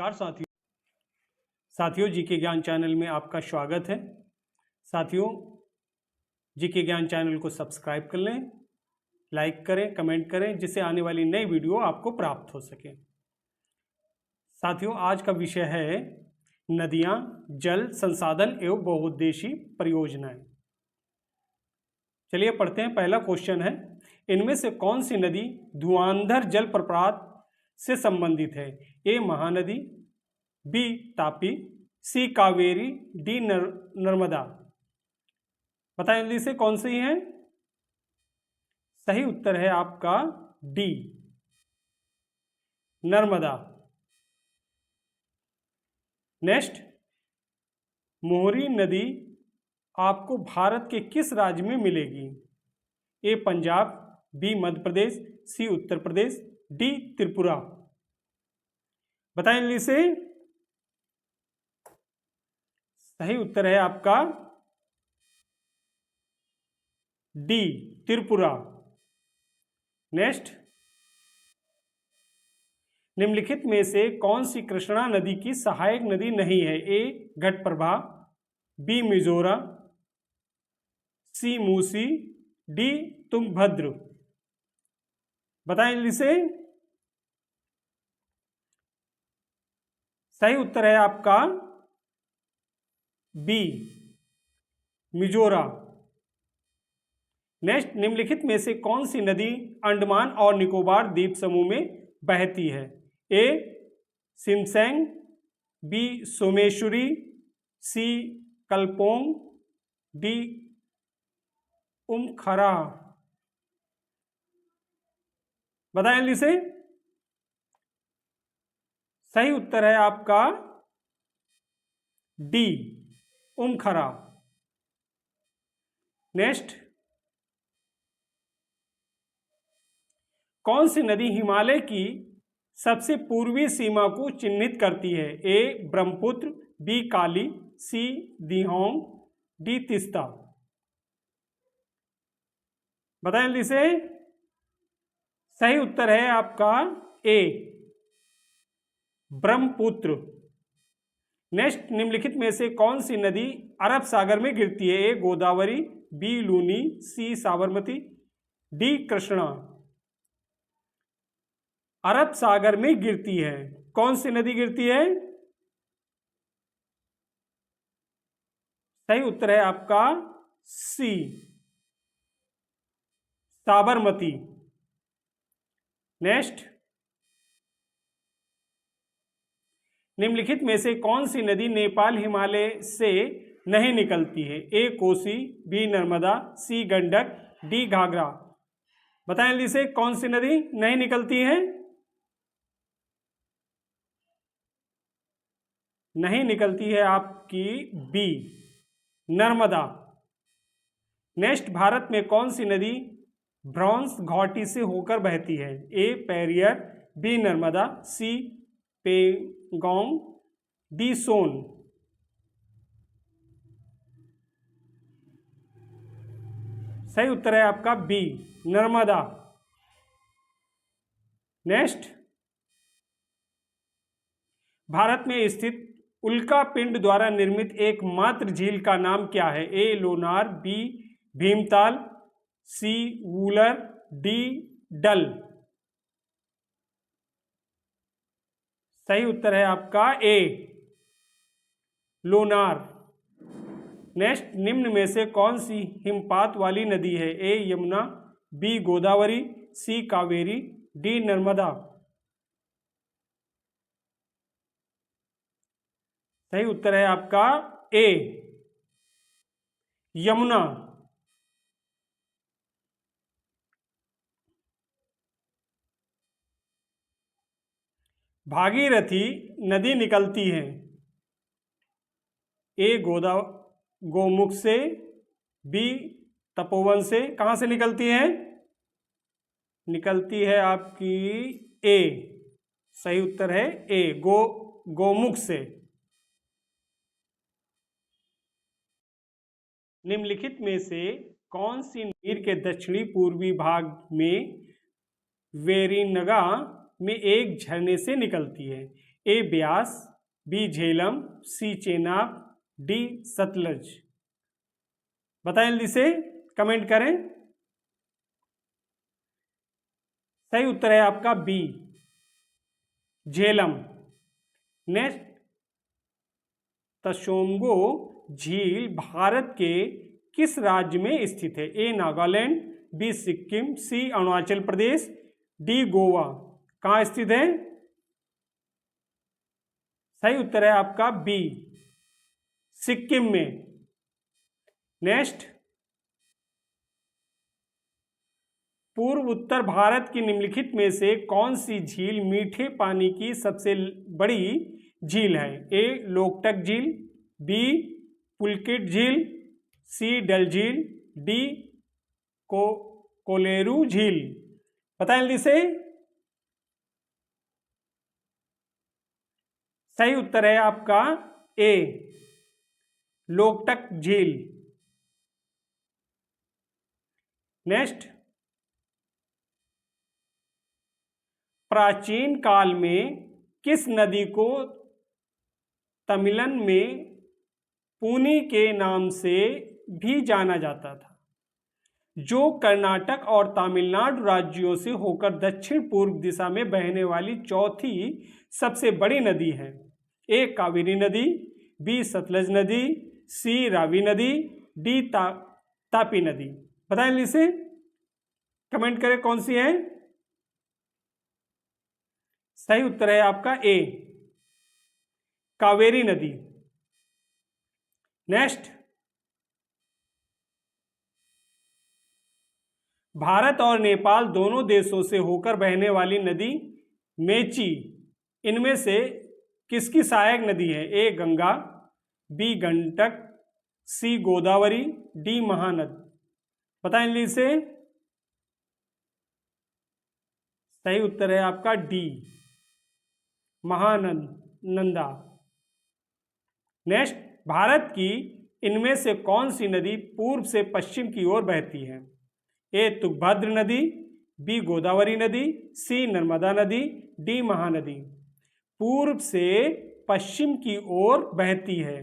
नमस्कार साथियों जीके ज्ञान चैनल में आपका स्वागत है। साथियों, जीके ज्ञान चैनल को सब्सक्राइब कर लें, लाइक करें, कमेंट करें, जिससे आने वाली नई वीडियो आपको प्राप्त हो सके। साथियों, आज का विषय है नदियां, जल संसाधन एवं बहुउद्देशीय परियोजनाएं। चलिए पढ़ते हैं। पहला क्वेश्चन है, इनमें से कौन सी नदी धुआंधर जल प्रपात से संबंधित है? ए महानदी, बी तापी, सी कावेरी, डी नर्मदा। बताएं जल्दी से कौन सी है? सही उत्तर है आपका डी, नर्मदा। नेक्स्ट, मोहरी नदी आपको भारत के किस राज्य में मिलेगी? ए पंजाब, बी मध्य प्रदेश, सी उत्तर प्रदेश, डी त्रिपुरा। बताएं जल्दी से। सही उत्तर है आपका डी, त्रिपुरा। नेक्स्ट, निम्नलिखित में से कौन सी कृष्णा नदी की सहायक नदी नहीं है? ए घटप्रभा, बी मिजोरा, सी मूसी, डी तुंगभद्र। बताएं जल्दी से। सही उत्तर है आपका बी, मिजोरा। नेक्स्ट, निम्नलिखित में से कौन सी नदी अंडमान और निकोबार द्वीप समूह में बहती है? ए सिमसेंग, बी सोमेश्वरी, सी कल्पोंग, डी उमखरा। बताएं जल्दी से। सही उत्तर है आपका डी, उमखरा। नेक्स्ट, कौन सी नदी हिमालय की सबसे पूर्वी सीमा को चिन्हित करती है? ए ब्रह्मपुत्र, बी काली, सी दिहोंग, डी तीस्ता। बताएं जल्दी से। सही उत्तर है आपका ए, ब्रह्मपुत्र। नेक्स्ट, निम्नलिखित में से कौन सी नदी अरब सागर में गिरती है? ए गोदावरी, बी लूनी, सी साबरमती, डी कृष्णा। अरब सागर में गिरती है। कौन सी नदी गिरती है? सही उत्तर है आपका सी, साबरमती। नेक्स्ट, निम्नलिखित में से कौन सी नदी नेपाल हिमालय से नहीं निकलती है? ए कोसी, बी नर्मदा, सी गंडक, डी घाघरा। बताएं जल्दी से कौन सी नदी नहीं निकलती है? नहीं निकलती है आपकी बी, नर्मदा। नेक्स्ट, भारत में कौन सी नदी ब्रॉन्ज घाटी से होकर बहती है? ए पेरियर, बी नर्मदा, सी पेंगोंग, डी सोन। सही उत्तर है आपका बी, नर्मदा। नेक्स्ट, भारत में स्थित उल्का पिंड द्वारा निर्मित एकमात्र झील का नाम क्या है? ए लोनार, बी भीमताल, सी वूलर, डी डल। सही उत्तर है आपका ए, लोनार। नेक्स्ट, निम्न में से कौन सी हिमपात वाली नदी है? ए यमुना, बी गोदावरी, सी कावेरी, डी नर्मदा। सही उत्तर है आपका ए, यमुना। भागीरथी नदी निकलती है? ए गोमुख से, बी तपोवन से। कहां से निकलती है? निकलती है आपकी ए, सही उत्तर है ए, गोमुख से। निम्नलिखित में से कौन सी नीर के दक्षिणी पूर्वी भाग में वेरिनगा में एक झरने से निकलती है? ए ब्यास, बी झेलम, सी चेनाब, डी सतलज। बताएं जल्दी से, कमेंट करें। सही उत्तर है आपका बी झेलम। नेक्स्ट, तसोंगो झील भारत के किस राज्य में स्थित है? ए नागालैंड, बी सिक्किम, सी अरुणाचल प्रदेश, डी गोवा। कहाँ स्थित है? सही उत्तर है आपका बी सिक्किम में। नेक्स्ट, पूर्व उत्तर भारत की निम्नलिखित में से कौन सी झील मीठे पानी की सबसे बड़ी झील है? ए लोकटक झील, बी पुलकित झील, सी डल झील, डी कोलेरू झील। बताएं जल्दी से। सही उत्तर है आपका ए लोकटक झील। नेक्स्ट, प्राचीन काल में किस नदी को तमिलन में पूनी के नाम से भी जाना जाता था, जो कर्नाटक और तमिलनाडु राज्यों से होकर दक्षिण पूर्व दिशा में बहने वाली चौथी सबसे बड़ी नदी है? ए कावेरी नदी, बी सतलज नदी, सी रावी नदी, डी तापी नदी। बताएं जल्दी से, कमेंट करें कौन सी है। सही उत्तर है आपका ए कावेरी नदी। नेक्स्ट, भारत और नेपाल दोनों देशों से होकर बहने वाली नदी मेची इनमें से किसकी सहायक नदी है? ए गंगा, बी गंडक, सी गोदावरी, डी महानद। बताएं जल्दी से। सही उत्तर है आपका डी महानंदा। नेक्स्ट, भारत की इनमें से कौन सी नदी पूर्व से पश्चिम की ओर बहती है? ए तुंगभद्र नदी, बी गोदावरी नदी, सी नर्मदा नदी, डी महानदी। पूर्व से पश्चिम की ओर बहती है।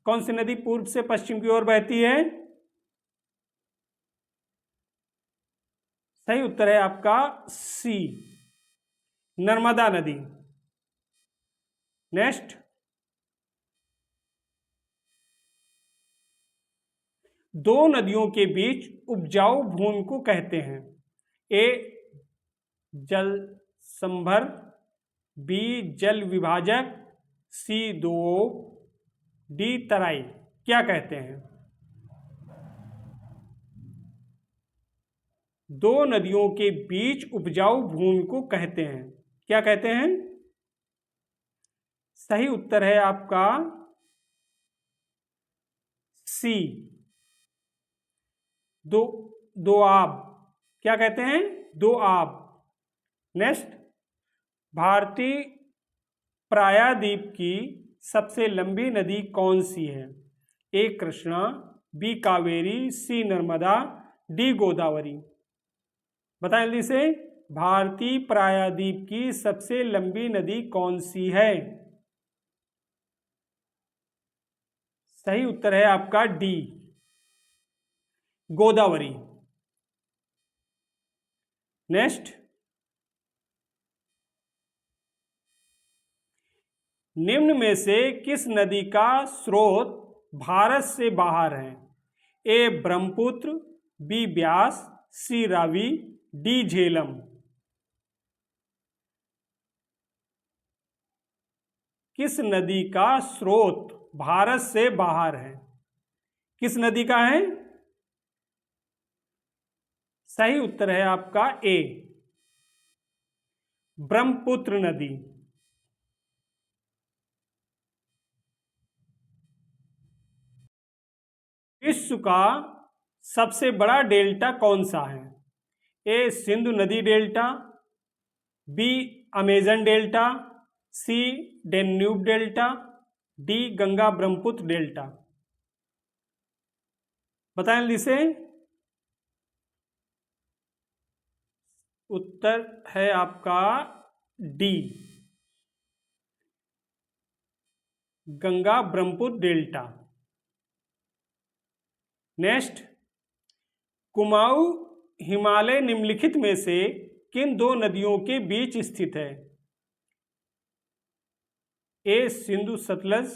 कौन सी नदी पूर्व से पश्चिम की ओर बहती है? सही उत्तर है आपका सी नर्मदा नदी। नेक्स्ट, दो नदियों के बीच उपजाऊ भूमि को कहते हैं? ए जल संभर, बी जल विभाजक, सी दोआब, डी तराई। क्या कहते हैं? दो नदियों के बीच उपजाऊ भूमि को कहते हैं, क्या कहते हैं? सही उत्तर है आपका सी दोआब। क्या कहते हैं? दोआब। नेक्स्ट, भारतीय प्रायद्वीप की सबसे लंबी नदी कौन सी है? ए कृष्णा, बी कावेरी, सी नर्मदा, डी गोदावरी। बताएं जल्दी से, भारतीय प्रायद्वीप की सबसे लंबी नदी कौन सी है? सही उत्तर है आपका डी गोदावरी। नेक्स्ट, निम्न में से किस नदी का स्रोत भारत से बाहर है? ए ब्रह्मपुत्र, बी ब्यास, सी रावी, डी झेलम। किस नदी का स्रोत भारत से बाहर है? किस नदी का है? सही उत्तर है आपका ए ब्रह्मपुत्र नदी। विश्व का सबसे बड़ा डेल्टा कौन सा है? ए सिंधु नदी delta, B Amazon delta, C Danube delta, D Ganga Brahmaputra delta. बताएं जल्दी से। उत्तर है आपका D Ganga Brahmaputra delta. Next, Kumaon Himalaya निम्नलिखित में से किन दो नदियों के बीच स्थित है? A Sindhu Sutlej,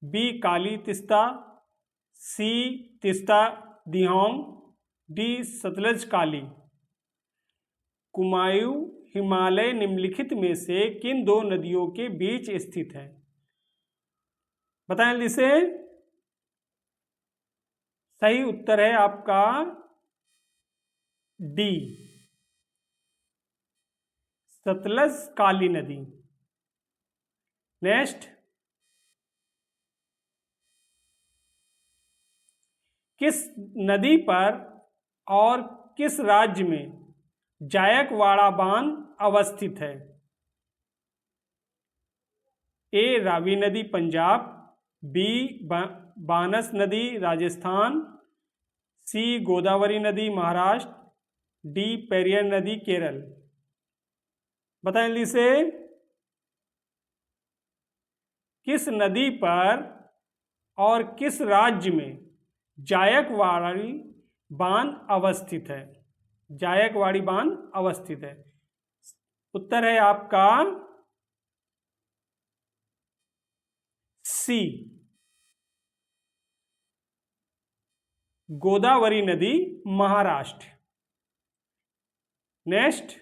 B Kali Teesta, C Teesta दिहोंग, D Sutlej काली। कुमाऊं हिमालय निम्नलिखित में से किन दो नदियों के बीच स्थित है? बताएं जल्दी से। सही उत्तर है आपका डी, सतलज काली नदी। नेक्स्ट, किस नदी पर और किस राज्य में जायकवाड़ा बांध अवस्थित है? ए रावी नदी पंजाब, बी बानस नदी राजस्थान, सी गोदावरी नदी महाराष्ट्र, डी पेरियार नदी केरल। बताएं जल्दी से। किस नदी पर और किस राज्य में जायकवाड़ी बांध अवस्थित है? जायकवाड़ी बांध अवस्थित है। उत्तर है आपका सी, गोदावरी नदी महाराष्ट्र। नेक्स्ट,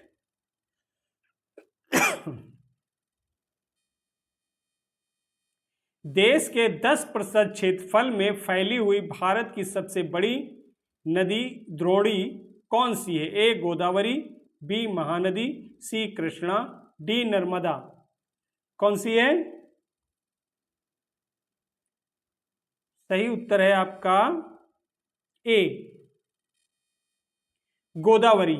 देश के 10% क्षेत्रफल में फैली हुई भारत की सबसे बड़ी नदी द्रोणी कौन सी है? ए गोदावरी, बी महानदी, सी कृष्णा, डी नर्मदा। कौन सी है? सही उत्तर है आपका ए, गोदावरी।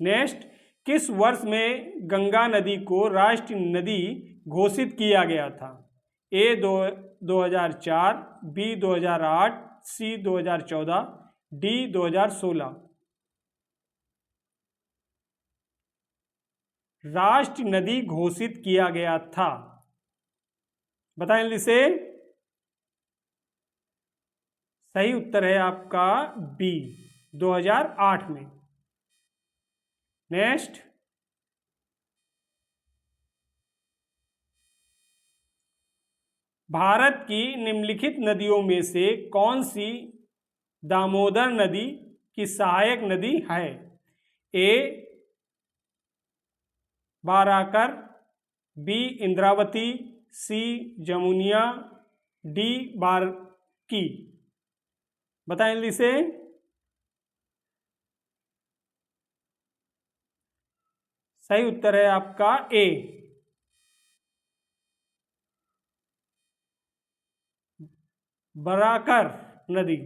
नेक्स्ट, किस वर्ष में गंगा नदी को राष्ट्रीय नदी घोषित किया गया था? ए 2004, बी 2008, सी 2014, डी 2016। राष्ट्रीय नदी घोषित किया गया था। बताएं जल्दी से। सही उत्तर है आपका बी, 2008 में। नेक्स्ट, भारत की निम्नलिखित नदियों में से कौन सी दामोदर नदी की सहायक नदी है? ए बाराकर, बी इंद्रावती, सी जमुनिया, डी बारकी। बताएं जल्दी से। सही उत्तर है आपका ए, बराकर नदी।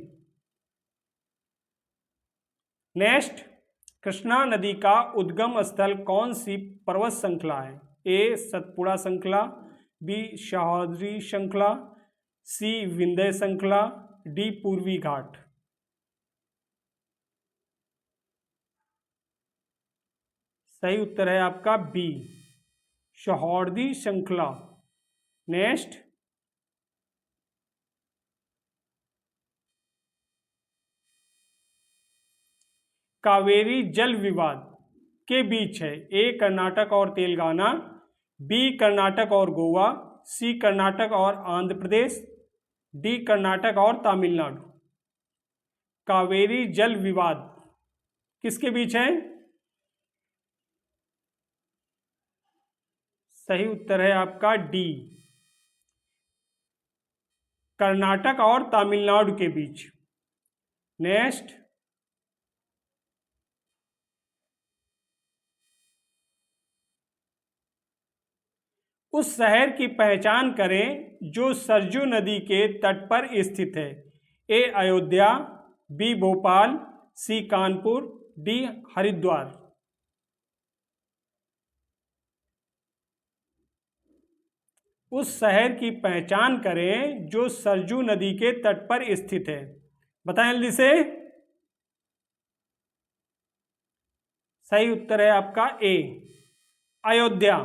नेक्स्ट, कृष्णा नदी का उद्गम स्थल कौन सी पर्वत श्रृंखला है? ए सतपुड़ा श्रृंखला, बी सह्याद्री श्रृंखला, सी विंध्य श्रृंखला, डी पूर्वी घाट। सही उत्तर है आपका बी, सह्याद्री श्रृंखला। नेक्स्ट, कावेरी जल विवाद के बीच है? ए कर्नाटक और तेलंगाना, बी कर्नाटक और गोवा, सी कर्नाटक और आंध्र प्रदेश, डी कर्नाटक और तमिलनाडु। कावेरी जल विवाद किसके बीच है? सही उत्तर है आपका डी, कर्नाटक और तमिलनाडु के बीच। नेक्स्ट, उस शहर की पहचान करें जो सरजू नदी के तट पर स्थित है। ए अयोध्या, बी भोपाल, सी कानपुर, डी हरिद्वार। उस शहर की पहचान करें जो सरजू नदी के तट पर स्थित है। बताएं जल्दी से। सही उत्तर है आपका ए, अयोध्या।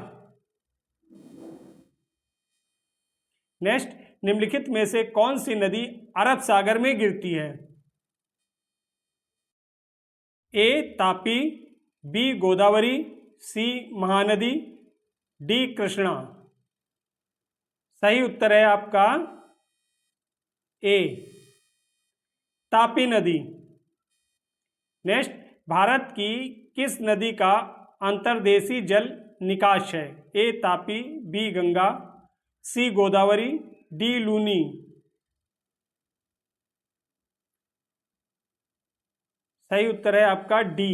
नेक्स्ट, निम्नलिखित में से कौन सी नदी अरब सागर में गिरती है? ए तापी, बी गोदावरी, सी महानदी, डी कृष्णा। सही उत्तर है आपका ए तापी नदी। नेक्स्ट, भारत की किस नदी का अंतर्देशीय जल निकास है? ए तापी, बी गंगा, सी गोदावरी, डी लूनी। सही उत्तर है आपका डी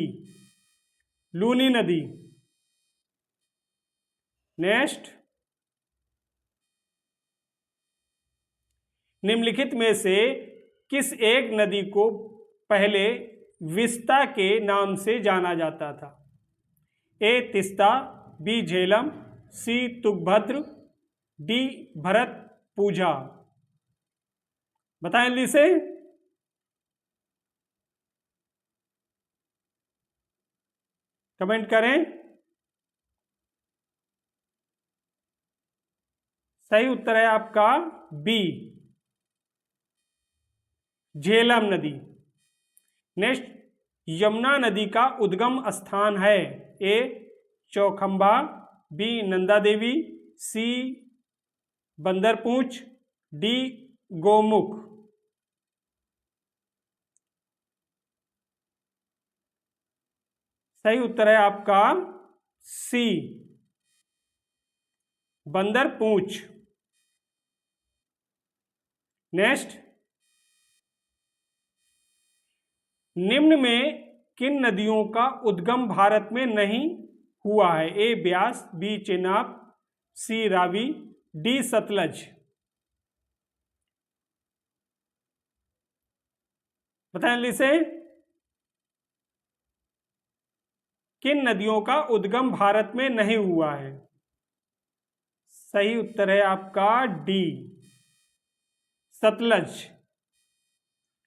लूनी नदी। नेक्स्ट, निम्नलिखित में से किस एक नदी को पहले विस्ता के नाम से जाना जाता था? ए तिस्ता, बी झेलम, सी तुंगभद्र, डी भरतपुझा। बताएं जल्दी से। कमेंट करें। सही उत्तर है आपका बी झेलम नदी। नेक्स्ट, यमुना नदी का उद्गम स्थान है? ए चौखंबा, बी नंदा देवी, सी बंदरपूंछ, डी गोमुख। सही उत्तर है आपका सी बंदरपूंछ। नेक्स्ट, निम्न में किन नदियों का उद्गम भारत में नहीं हुआ है? ए ब्यास, बी चेनाब, सी रावी, डी सतलज। बताएं जल्दी से। किन नदियों का उद्गम भारत में नहीं हुआ है? सही उत्तर है आपका डी सतलज।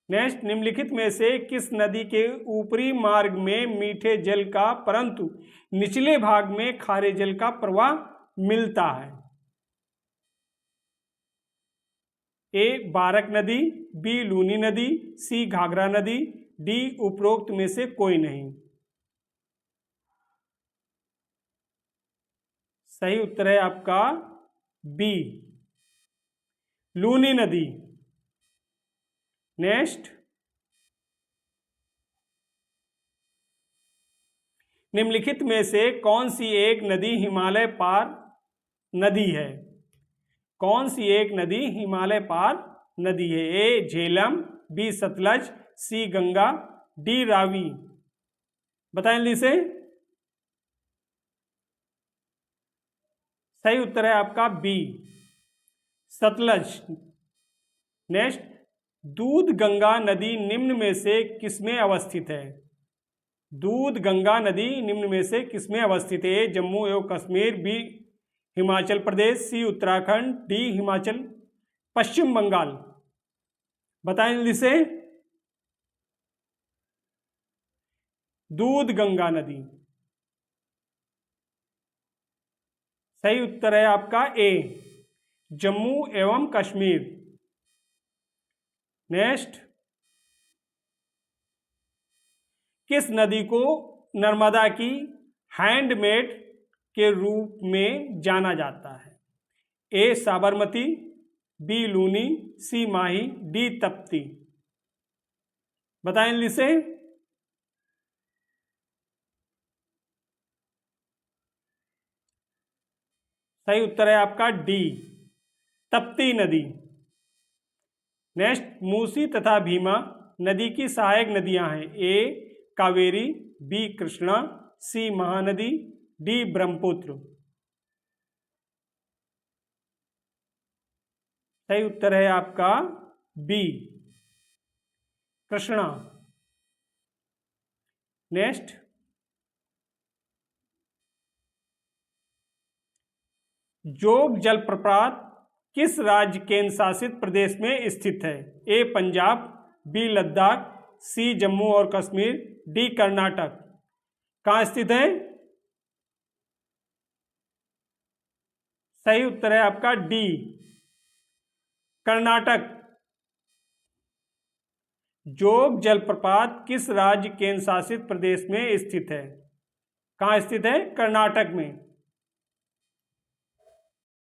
नेक्स्ट, निम्नलिखित में से किस नदी के ऊपरी मार्ग में मीठे जल का परंतु निचले भाग में खारे जल का प्रवाह मिलता है? ए बारक नदी, बी लूनी नदी, सी घाघरा नदी, डी उपरोक्त में से कोई नहीं। सही उत्तर है आपका बी लूनी नदी। नेक्स्ट, निम्नलिखित में से कौन सी एक नदी हिमालय पार नदी है? कौन सी एक नदी हिमालय पार नदी है? ए झेलम, बी सतलज, सी गंगा, डी रावी। बताएं जल्दी से। सही उत्तर है आपका बी सतलज। नेक्स्ट, दूध गंगा नदी निम्न में से किसमें अवस्थित है? दूध गंगा नदी निम्न में से किसमें अवस्थित है? जम्मू एवं कश्मीर, बी हिमाचल प्रदेश, सी उत्तराखंड, डी हिमाचल पश्चिम बंगाल। बताएं जल्दी से। दूध गंगा नदी। सही उत्तर है आपका ए जम्मू एवं कश्मीर। नेक्स्ट, किस नदी को नर्मदा की हैंडमेड के रूप में जाना जाता है? ए साबरमती, बी लूनी, सी माही, डी तप्ती। बताएं जल्दी से। सही उत्तर है आपका डी तप्ती नदी। नेक्स्ट, मूसी तथा भीमा नदी की सहायक नदियां हैं? ए कावेरी, बी कृष्णा, सी महानदी, डी ब्रह्मपुत्र। सही उत्तर है आपका बी कृष्णा। नेक्स्ट, जोग जलप्रपात किस राज्य केंद्र शासित प्रदेश में स्थित है? ए पंजाब, बी लद्दाख, सी जम्मू और कश्मीर, डी कर्नाटक। कहाँ स्थित है? सही उत्तर है आपका डी कर्नाटक। जोग जलप्रपात किस राज्य केंद्र शासित प्रदेश में स्थित है? कहाँ स्थित है? कर्नाटक में।